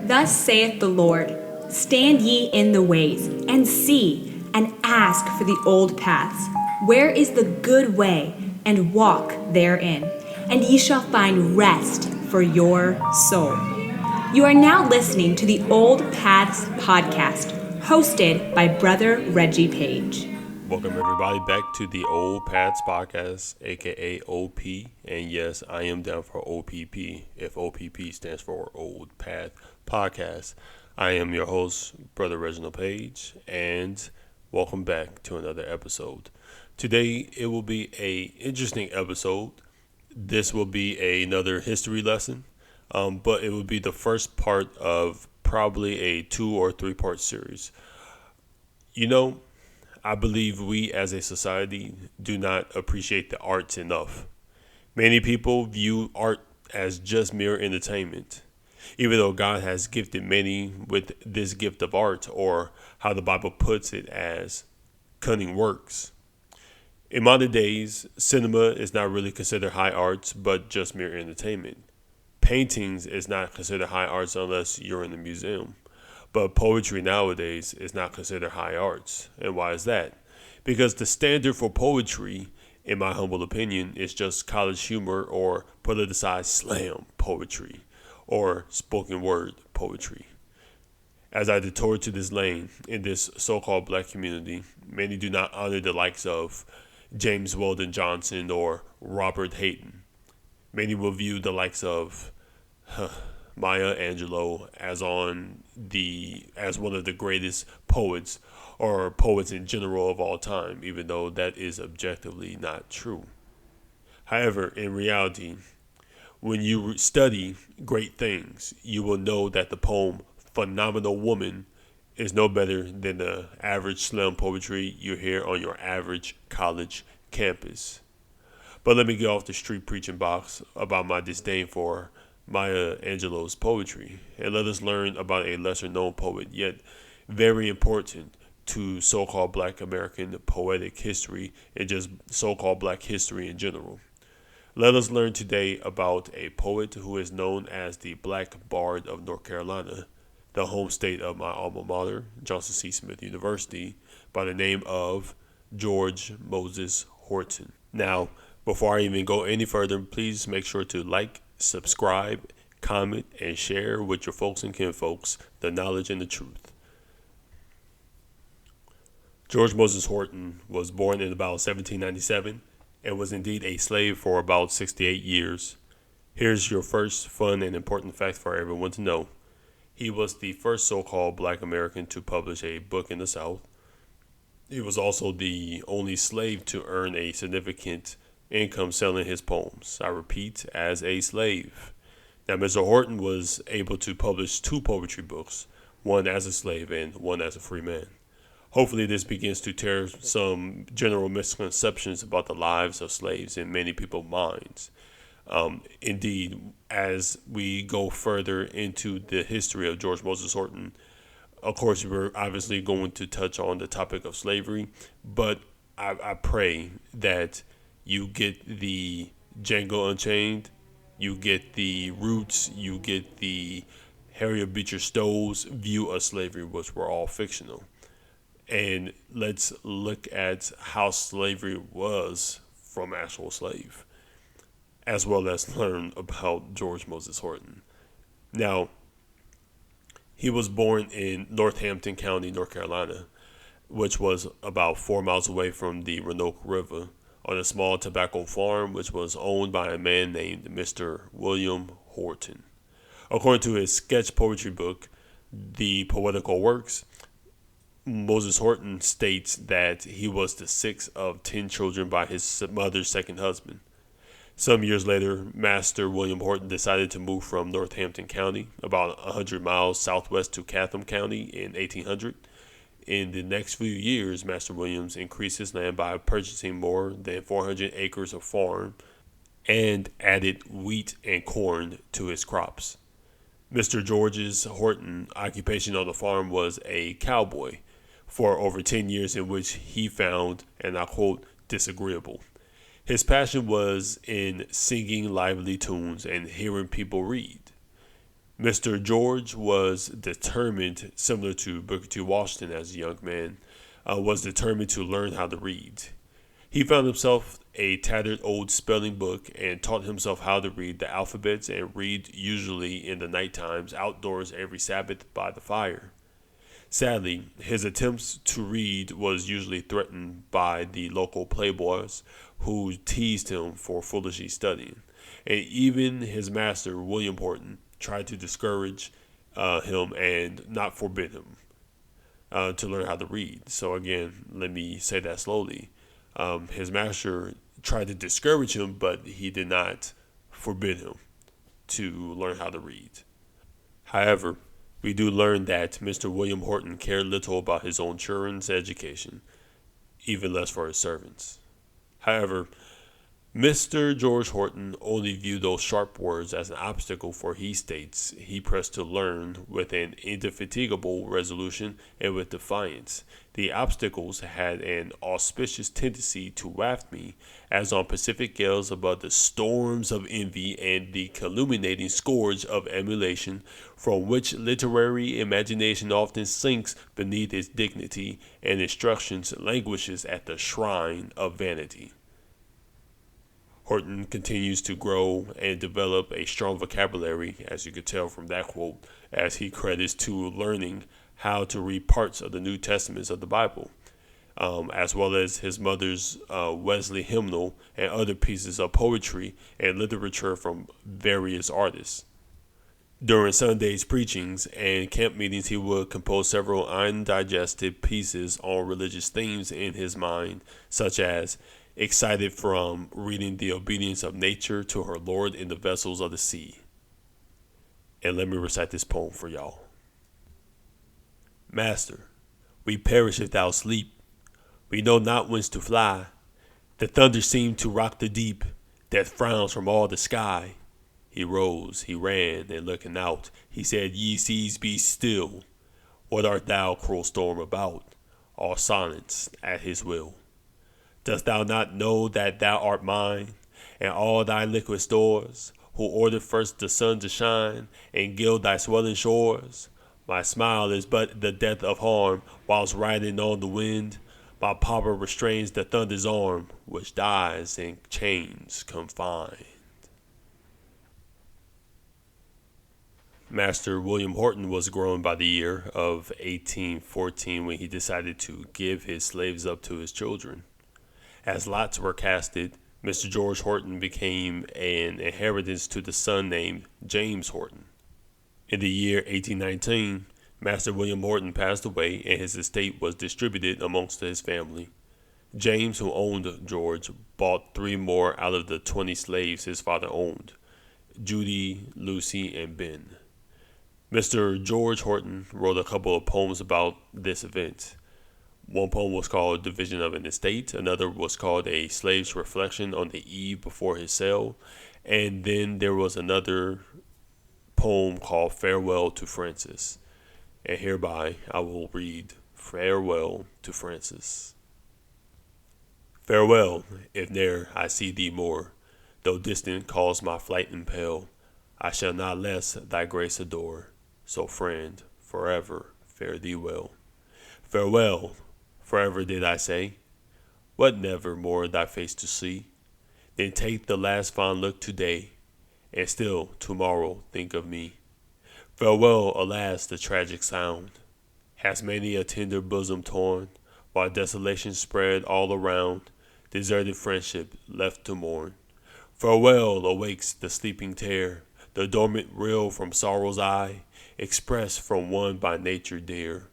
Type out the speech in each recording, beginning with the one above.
Thus saith the Lord, stand ye in the ways, and see, and ask for the old paths, where is the good way, and walk therein, and ye shall find rest for your soul. You are now listening to the Old Paths Podcast, hosted by Brother Reggie Paige. Welcome everybody back to the Old Paths Podcast, aka OP, and yes, I am down for OPP, if OPP stands for Old Path Podcast. I am your host, Brother Reginald Paige, and welcome back to another episode. Today, it will be a interesting episode. This will be another history lesson, but it will be the first part of probably a 2 or 3 part series. I believe we as a society do not appreciate the arts enough. Many people view art as just mere entertainment, even though God has gifted many with this gift of art, or how the Bible puts it, as cunning works. In modern days, cinema is not really considered high arts, but just mere entertainment. Paintings is not considered high arts unless you're in a museum. But poetry nowadays is not considered high arts. And why is that? Because the standard for poetry, in my humble opinion, is just college humor or politicized slam poetry or spoken word poetry. As I detour to this lane in this so-called black community, many do not honor the likes of James Weldon Johnson or Robert Hayden. Many will view the likes of Maya Angelou as one of the greatest poets, or poets in general of all time, even though that is objectively not true. However, in reality, when you study great things, you will know that the poem Phenomenal Woman is no better than the average slam poetry you hear on your average college campus. But let me get off the street preaching box about my disdain for Maya Angelou's poetry, and let us learn about a lesser known poet, yet very important to so-called black American poetic history and just so-called black history in general. Let us learn today about a poet who is known as the Black Bard of North Carolina, the home state of my alma mater, Johnson C. Smith University, by the name of George Moses Horton. Now, before I even go any further, please make sure to like, subscribe, comment, and share with your folks and kinfolks the knowledge and the truth. George Moses Horton was born in about 1797 and was indeed a slave for about 68 years. Here's your first fun and important fact for everyone to know. He was the first so-called black American to publish a book in the South. He was also the only slave to earn a significant income selling his poems. I repeat, as a slave. Now, Mr. Horton was able to publish 2 poetry books, one as a slave and one as a free man. Hopefully, this begins to tear some general misconceptions about the lives of slaves in many people's minds. Indeed, as we go further into the history of George Moses Horton, of course, we're obviously going to touch on the topic of slavery, but I pray that you get the Django Unchained, you get the Roots, you get the Harriet Beecher Stowe's view of slavery, which were all fictional. And let's look at how slavery was from actual slave, as well as learn about George Moses Horton. Now, he was born in Northampton County, North Carolina, which was about 4 miles away from the Roanoke River, on a small tobacco farm which was owned by a man named Mr. William Horton. According to his sketch poetry book, The Poetical Works, Moses Horton states that he was the 6th of 10 children by his mother's second husband. Some years later, Master William Horton decided to move from Northampton County, about 100 miles southwest, to Chatham County in 1800. In the next few years, Master Williams increased his land by purchasing more than 400 acres of farm and added wheat and corn to his crops. Mr. George's Horton occupation on the farm was a cowboy for over 10 years, in which he found, and I quote, disagreeable. His passion was in singing lively tunes and hearing people read. Mr. George was determined, similar to Booker T. Washington as a young man, was determined to learn how to read. He found himself a tattered old spelling book and taught himself how to read the alphabets and read usually in the night times outdoors every Sabbath by the fire. Sadly, his attempts to read was usually threatened by the local playboys who teased him for foolishly studying. And even his master, William Horton, tried to discourage him and not forbid him to learn how to read. So again, let me say that slowly. His master tried to discourage him, but he did not forbid him to learn how to read. However, we do learn that Mr. William Horton cared little about his own children's education, even less for his servants. However, Mr. George Horton only viewed those sharp words as an obstacle, for he states he pressed to learn with an indefatigable resolution and with defiance. The obstacles had an auspicious tendency to waft me, as on Pacific gales above the storms of envy and the calumniating scourge of emulation, from which literary imagination often sinks beneath its dignity, and instruction languishes at the shrine of vanity. Horton continues to grow and develop a strong vocabulary, as you could tell from that quote, as he credits to learning how to read parts of the New Testaments of the Bible, as well as his mother's Wesley hymnal and other pieces of poetry and literature from various artists. During Sunday's preachings and camp meetings, he would compose several undigested pieces on religious themes in his mind, such as excited from reading the obedience of nature to her Lord in the vessels of the sea. And let me recite this poem for y'all. Master, we perish if thou sleep. We know not whence to fly. The thunder seemed to rock the deep. Death frowns from all the sky. He rose, he ran, and looking out, he said, Ye seas, be still. What art thou, cruel storm, about? All silence at his will. Dost thou not know that thou art mine, and all thy liquid stores, who ordered first the sun to shine, and gild thy swelling shores? My smile is but the death of harm, whilst riding on the wind. My power restrains the thunder's arm, which dies in chains confined. Master William Horton was grown by the year of 1814 when he decided to give his slaves up to his children. As lots were casted, Mr. George Horton became an inheritance to the son named James Horton. In the year 1819, Master William Horton passed away and his estate was distributed amongst his family. James, who owned George, bought 3 more out of the 20 slaves his father owned, Judy, Lucy, and Ben. Mr. George Horton wrote a couple of poems about this event. One poem was called Division of an Estate. Another was called A Slave's Reflection on the Eve Before His Sale. And then there was another poem called Farewell to Francis. And hereby I will read Farewell to Francis. Farewell, if ne'er I see thee more, though distant calls my flight impel, I shall not less thy grace adore. So friend, forever fare thee well. Farewell, forever did I say, what never more thy face to see? Then take the last fond look today, and still tomorrow think of me. Farewell, alas, the tragic sound has many a tender bosom torn, while desolation spread all around, deserted friendship left to mourn. Farewell, awakes the sleeping tear, the dormant rill from sorrow's eye, expressed from one by nature dear,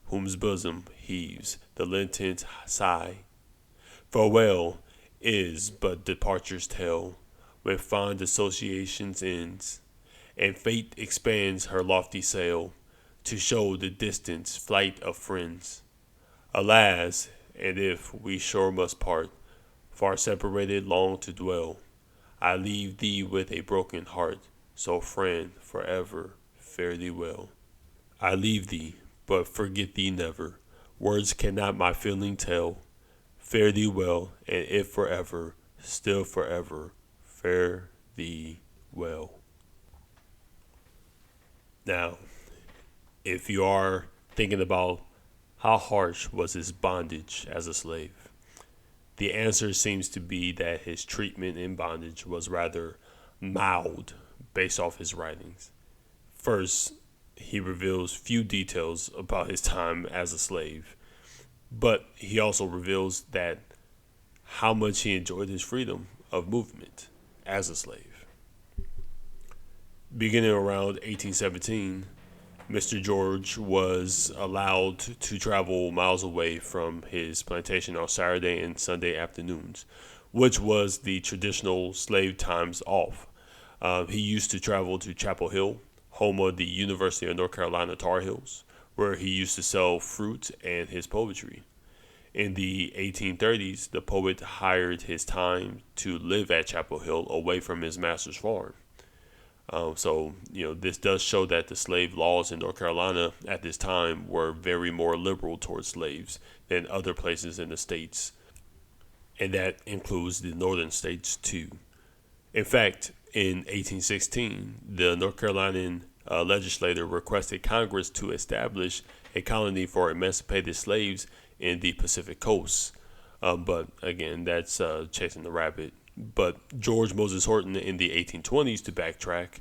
whose bosom heaves the Lenten sigh. Farewell is but departure's tale, when fond associations ends, and fate expands her lofty sail, to show the distant flight of friends. Alas, and if we sure must part, far separated long to dwell, I leave thee with a broken heart, so friend, forever fare thee well. I leave thee, but forget thee never. Words cannot my feeling tell. Fare thee well, and if forever, still forever, fare thee well. Now, if you are thinking about how harsh was his bondage as a slave, the answer seems to be that his treatment in bondage was rather mild based off his writings. First, he reveals few details about his time as a slave, but he also reveals that how much he enjoyed his freedom of movement as a slave. Beginning around 1817, Mr. George was allowed to travel miles away from his plantation on Saturday and Sunday afternoons, which was the traditional slave times off. He used to travel to Chapel Hill, home of the University of North Carolina Tar Heels, where he used to sell fruit and his poetry. In the 1830s, the poet hired his time to live at Chapel Hill away from his master's farm. This does show that the slave laws in North Carolina at this time were very more liberal towards slaves than other places in the states, and that includes the northern states too. In fact, in 1816, the North Carolinian legislature requested Congress to establish a colony for emancipated slaves in the Pacific coast. But again, that's chasing the rabbit. But George Moses Horton in the 1820s, to backtrack,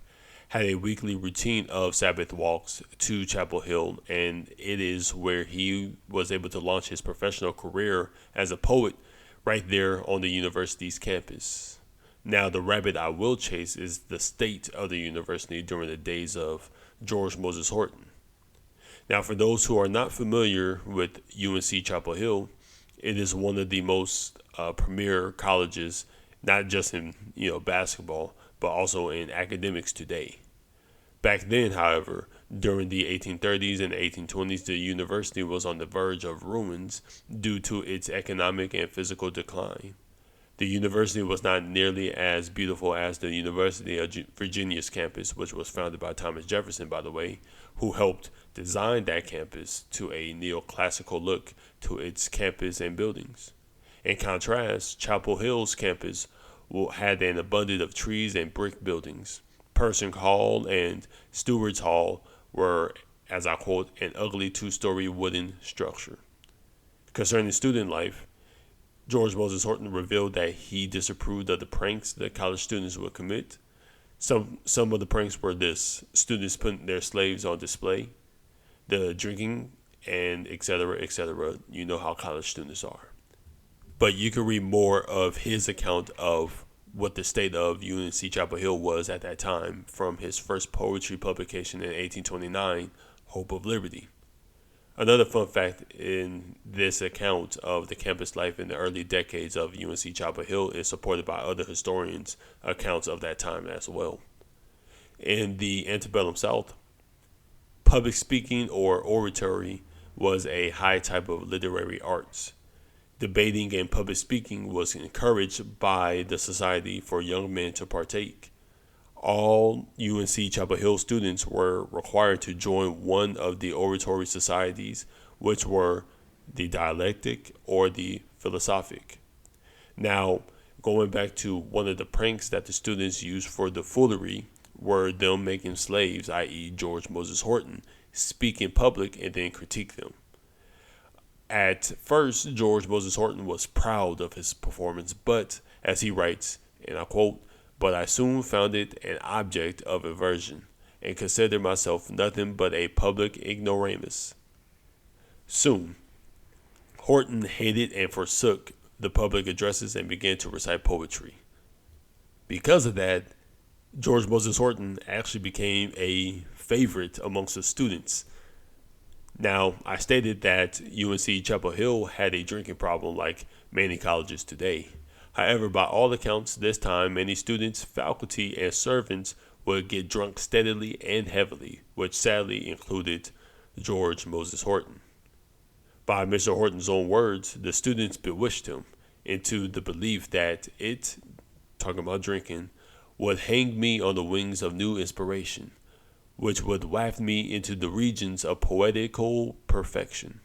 had a weekly routine of Sabbath walks to Chapel Hill, and it is where he was able to launch his professional career as a poet right there on the university's campus. Now, the rabbit I will chase is the state of the university during the days of George Moses Horton. Now, for those who are not familiar with UNC Chapel Hill, it is one of the most premier colleges, not just in basketball, but also in academics today. Back then, however, during the 1830s and 1820s, the university was on the verge of ruins due to its economic and physical decline. The university was not nearly as beautiful as the University of Virginia's campus, which was founded by Thomas Jefferson, by the way, who helped design that campus to a neoclassical look to its campus and buildings. In contrast, Chapel Hill's campus had an abundance of trees and brick buildings. Pershing Hall and Stewart's Hall were, as I quote, an ugly two-story wooden structure. Concerning student life, George Moses Horton revealed that he disapproved of the pranks that college students would commit. Some of the pranks were this: students putting their slaves on display, the drinking, and etc., etc. You know how college students are. But you can read more of his account of what the state of UNC Chapel Hill was at that time from his first poetry publication in 1829, Hope of Liberty. Another fun fact in this account of the campus life in the early decades of UNC Chapel Hill is supported by other historians' accounts of that time as well. In the antebellum South, public speaking or oratory was a high type of literary arts. Debating and public speaking was encouraged by the Society for Young Men to partake. All UNC Chapel Hill students were required to join one of the oratory societies, which were the dialectic or the philosophic. Now, going back to one of the pranks that the students used for the foolery were them making slaves, i.e. George Moses Horton, speak in public and then critique them. At first, George Moses Horton was proud of his performance, but, as he writes, and I quote, "But I soon found it an object of aversion, and considered myself nothing but a public ignoramus." Soon, Horton hated and forsook the public addresses and began to recite poetry. Because of that, George Moses Horton actually became a favorite amongst the students. Now, I stated that UNC Chapel Hill had a drinking problem like many colleges today. However, by all accounts, this time many students, faculty, and servants would get drunk steadily and heavily, which sadly included George Moses Horton. By Mr. Horton's own words, the students bewitched him into the belief that it, talking about drinking, would hang me on the wings of new inspiration, which would waft me into the regions of poetical perfection.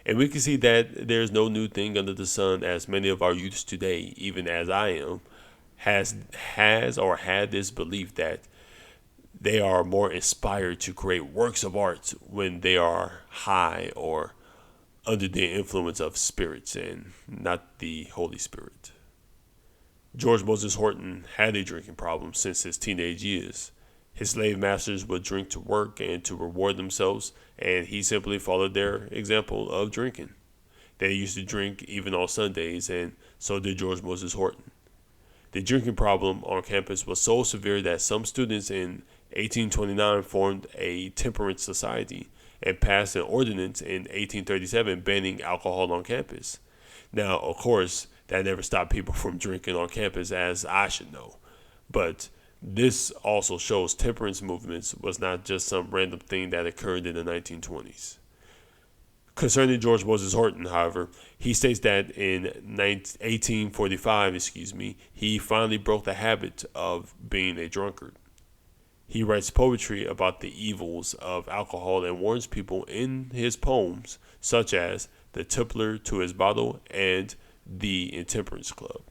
And we can see that there's no new thing under the sun, as many of our youths today, even as I am, has or had this belief that They are more inspired to create works of art when they are high or under the influence of spirits and not the Holy Spirit. George Moses Horton had a drinking problem since his teenage years. His slave masters would drink to work and to reward themselves, and he simply followed their example of drinking. They used to drink even on Sundays, and so did George Moses Horton. The drinking problem on campus was so severe that some students in 1829 formed a temperance society and passed an ordinance in 1837 banning alcohol on campus. Now, of course, that never stopped people from drinking on campus, as I should know. But this also shows temperance movements was not just some random thing that occurred in the 1920s. Concerning George Moses Horton, however, he states that in 1845, he finally broke the habit of being a drunkard. He writes poetry about the evils of alcohol and warns people in his poems, such as The Tippler to His Bottle and The Intemperance Club.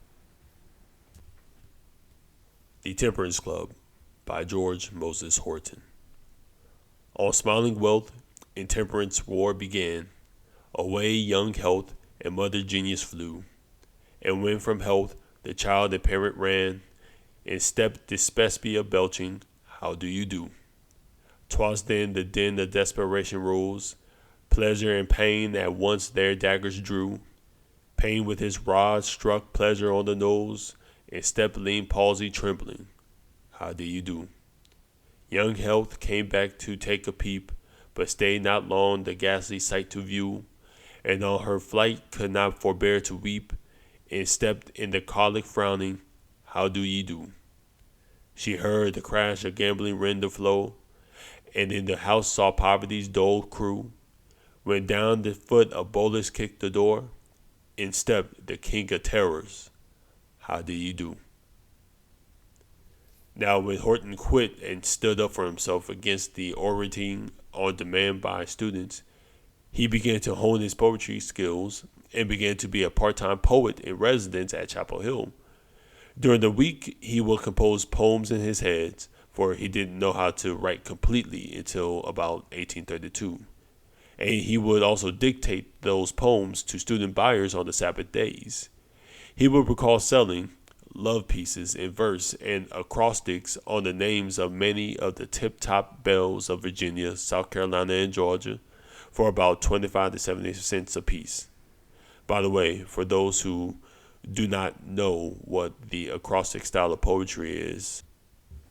The Temperance Club by George Moses Horton. On smiling wealth, intemperance war began. Away young health and mother genius flew. And when from health the child and parent ran, in stepped dyspepsia belching, how do you do? 'Twas then the din of desperation rose. Pleasure and pain at once their daggers drew. Pain with his rod struck pleasure on the nose, and stepped lean palsy trembling. How do you do? Young health came back to take a peep, but stayed not long the ghastly sight to view, and on her flight could not forbear to weep, and stepped in the colic frowning. How do ye do? She heard the crash of gambling rend the flow, and in the house saw poverty's dull crew. When down the foot of bolus kicked the door, in stepped the king of terrors. How do you do? Now when Horton quit and stood up for himself against the orating on demand by students, he began to hone his poetry skills and began to be a part-time poet in residence at Chapel Hill. During the week, he would compose poems in his head, for he didn't know how to write completely until about 1832. And he would also dictate those poems to student buyers on the Sabbath days. He would recall selling love pieces in verse and acrostics on the names of many of the tip-top belles of Virginia, South Carolina, and Georgia for about 25 to 70 cents apiece. By the way, for those who do not know what the acrostic style of poetry is,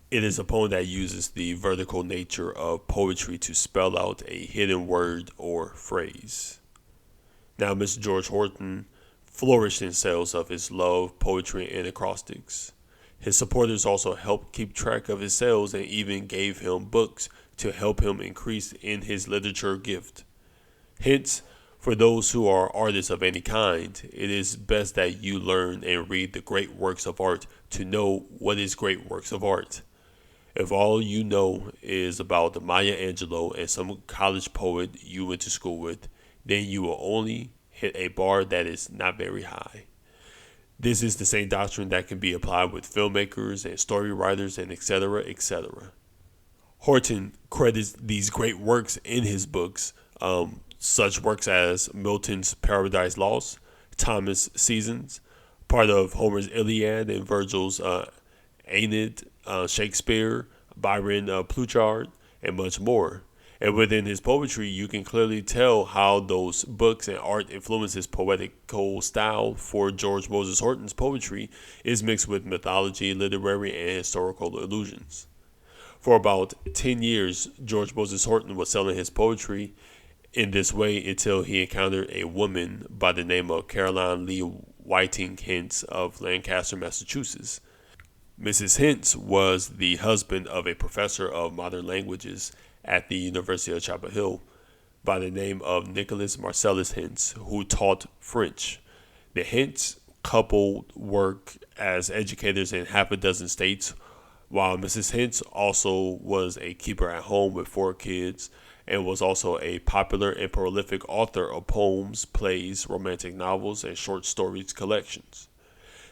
it is a poem that uses the vertical nature of poetry to spell out a hidden word or phrase. Now, Mr. George Horton flourished in sales of his love, poetry, and acrostics. His supporters also helped keep track of his sales and even gave him books to help him increase in his literature gift. Hence, for those who are artists of any kind, it is best that you learn and read the great works of art to know what is great works of art. If all you know is about Maya Angelou and some college poet you went to school with, then you will only hit a bar that is not very high. This is the same doctrine that can be applied with filmmakers and story writers and etc., etc. Horton credits these great works in his books, such works as Milton's Paradise Lost, Thomas Seasons, part of Homer's Iliad and Virgil's Aeneid, Shakespeare, Byron, Plutarch, and much more. And within his poetry, you can clearly tell how those books and art influence his poetical style. For George Moses Horton's poetry is mixed with mythology, literary, and historical allusions. For about 10 years, George Moses Horton was selling his poetry in this way until he encountered a woman by the name of Caroline Lee Whiting Hintz of Lancaster, Massachusetts. Mrs. Hintz was the husband of a professor of modern languages at the University of Chapel Hill by the name of Nicholas Marcellus Hintz, who taught French. The Hintz couple worked as educators in half a dozen states, while Mrs. Hintz also was a keeper at home with 4 kids and was also a popular and prolific author of poems, plays, romantic novels, and short stories collections.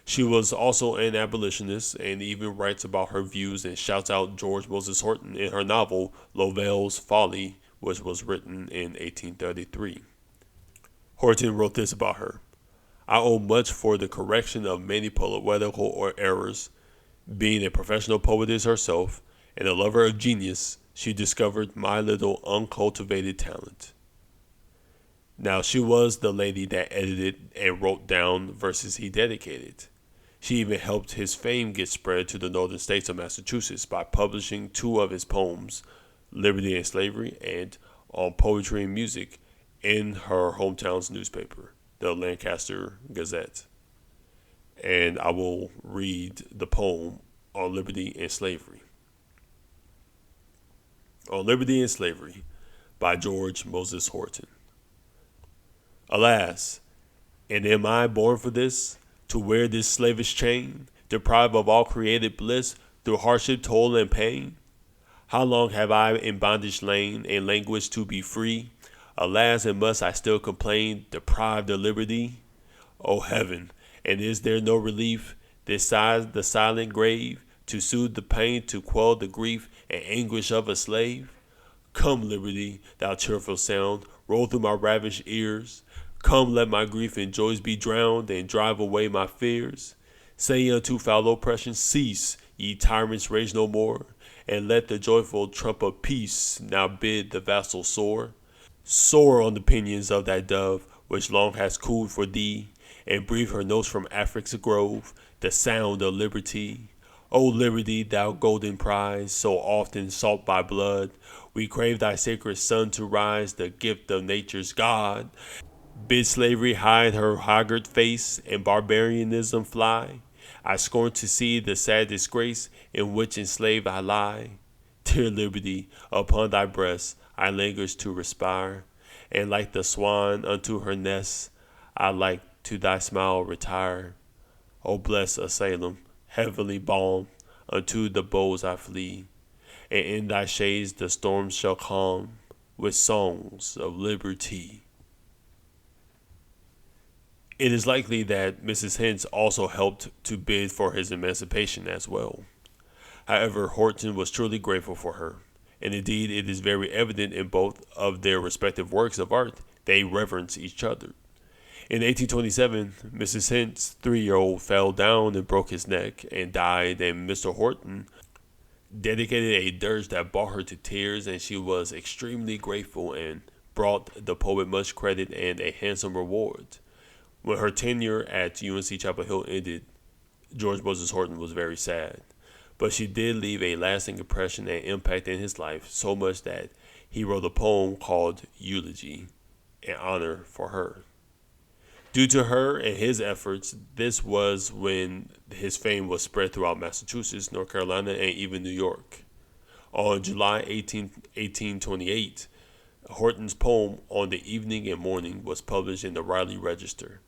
She was also an abolitionist and even writes about her views and shouts out George Moses Horton in her novel Lovell's Folly, which was written in 1833. Horton wrote this about her. I owe much for the correction of many poetical errors. Being a professional poetess herself and a lover of genius, she discovered my little uncultivated talent. Now, she was the lady that edited and wrote down verses he dedicated. She even helped his fame get spread to the northern states of Massachusetts by publishing two of his poems, Liberty and Slavery and On Poetry and Music, in her hometown's newspaper, the Lancaster Gazette. And I will read the poem on liberty and slavery. On Liberty and Slavery by George Moses Horton. Alas, and am I born for this, to wear this slavish chain, deprived of all created bliss through hardship, toil, and pain? How long have I in bondage lain and languished to be free? Alas, and must I still complain, deprived of liberty? O heaven, and is there no relief, this side the silent grave, to soothe the pain, to quell the grief and anguish of a slave? Come, liberty, thou cheerful sound, roll through my ravished ears. Come, let my grief and joys be drowned, and drive away my fears. Say unto foul oppression, cease, ye tyrants, rage no more, and let the joyful trump of peace now bid the vassal soar. Soar on the pinions of thy dove, which long has cooled for thee, and breathe her notes from Afric's grove, the sound of liberty. O liberty, thou golden prize, so often sought by blood, we crave thy sacred sun to rise, the gift of nature's God. Bid slavery hide her haggard face, and barbarianism fly. I scorn to see the sad disgrace in which enslaved I lie. Dear liberty, upon thy breast I lingers to respire, and like the swan unto her nest, I like to thy smile retire. O bless Salem, heavenly balm, unto the bows I flee, and in thy shades the storms shall calm, with songs of liberty. It is likely that Mrs. Hens also helped to bid for his emancipation as well. However, Horton was truly grateful for her, and indeed it is very evident in both of their respective works of art they reverence each other. In 1827, Mrs. Hens' 3-year-old fell down and broke his neck and died, and Mr. Horton dedicated a dirge that brought her to tears, and she was extremely grateful and brought the poet much credit and a handsome reward. When her tenure at UNC Chapel Hill ended, George Moses Horton was very sad, but she did leave a lasting impression and impact in his life, so much that he wrote a poem called Eulogy in honor for her. Due to her and his efforts, this was when his fame was spread throughout Massachusetts, North Carolina, and even New York. On July 18, 1828, Horton's poem On the Evening and Morning was published in the Raleigh Register.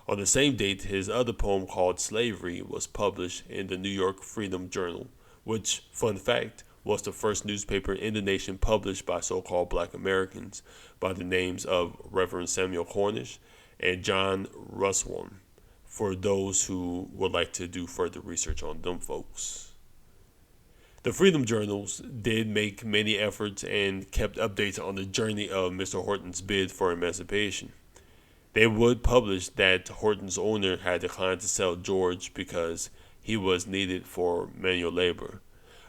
On the same date, his other poem called Slavery was published in the New York Freedom Journal, which, fun fact, was the first newspaper in the nation published by so-called black Americans by the names of Reverend Samuel Cornish and John Russwell, for those who would like to do further research on them folks. The Freedom Journals did make many efforts and kept updates on the journey of Mr. Horton's bid for emancipation. They would publish that Horton's owner had declined to sell George because he was needed for manual labor,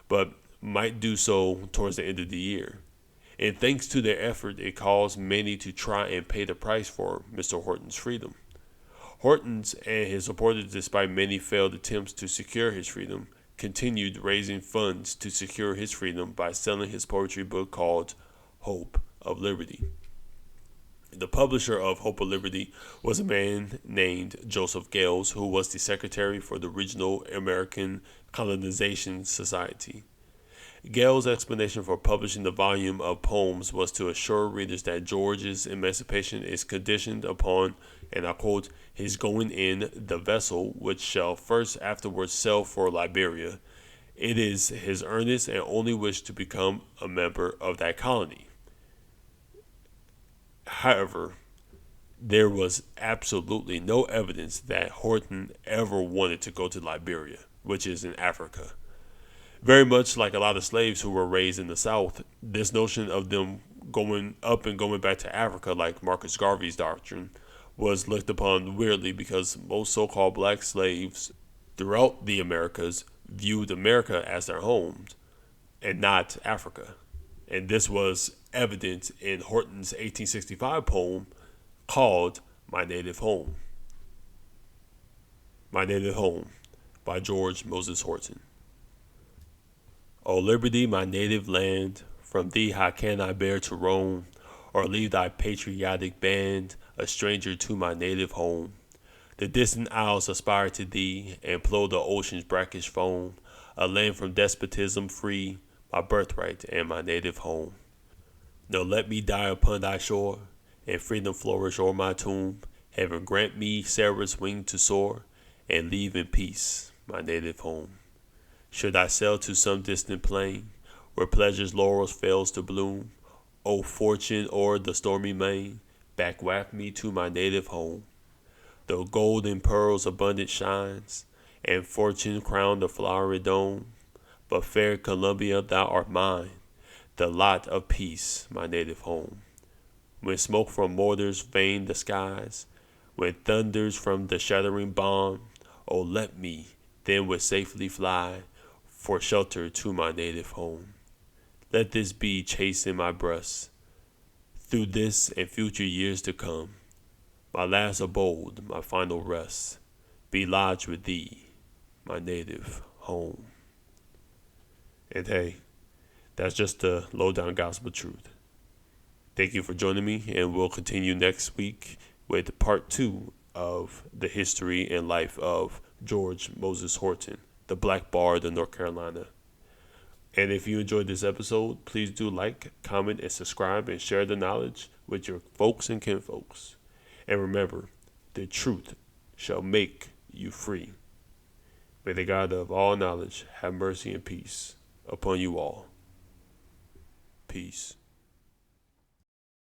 but might do so towards the end of the year. And thanks to their effort, it caused many to try and pay the price for Mr. Horton's freedom. Horton's and his supporters, despite many failed attempts to secure his freedom, continued raising funds to secure his freedom by selling his poetry book called Hope of Liberty. The publisher of Hope of Liberty was a man named Joseph Gales, who was the secretary for the Regional American Colonization Society. Gale's explanation for publishing the volume of poems was to assure readers that George's emancipation is conditioned upon, and I quote, his going in the vessel which shall first afterwards sail for Liberia. It is his earnest and only wish to become a member of that colony. However, there was absolutely no evidence that Horton ever wanted to go to Liberia, which is in Africa. Very much like a lot of slaves who were raised in the South, this notion of them going up and going back to Africa, like Marcus Garvey's doctrine, was looked upon weirdly because most so called black slaves throughout the Americas viewed America as their homes and not Africa. And this was evident in Horton's 1865 poem called My Native Home. My Native Home by George Moses Horton. O liberty, my native land, from thee how can I bear to roam, or leave thy patriotic band, a stranger to my native home? The distant isles aspire to thee, and plough the ocean's brackish foam, a land from despotism free, my birthright and my native home. No, let me die upon thy shore, and freedom flourish o'er my tomb. Heaven grant me Sarah's wing to soar, and leave in peace my native home. Should I sail to some distant plain, where pleasure's laurels fails to bloom, O fortune o'er the stormy main, back waft me to my native home. Though gold and pearls abundant shines, and fortune crown the flowery dome, but fair Columbia, thou art mine, the lot of peace, my native home. When smoke from mortars vein the skies, when thunders from the shattering bomb, oh let me then with safely fly for shelter to my native home. Let this be chaste in my breast, through this and future years to come. My last abode, my final rest, be lodged with thee, my native home. And hey, that's just the lowdown gospel truth. Thank you for joining me, and we'll continue next week with part 2 of the history and life of George Moses Horton, the Black Bard of North Carolina. And if you enjoyed this episode, please do like, comment, and subscribe, and share the knowledge with your folks and kinfolks. And remember, the truth shall make you free. May the God of all knowledge have mercy and peace upon you all. Peace.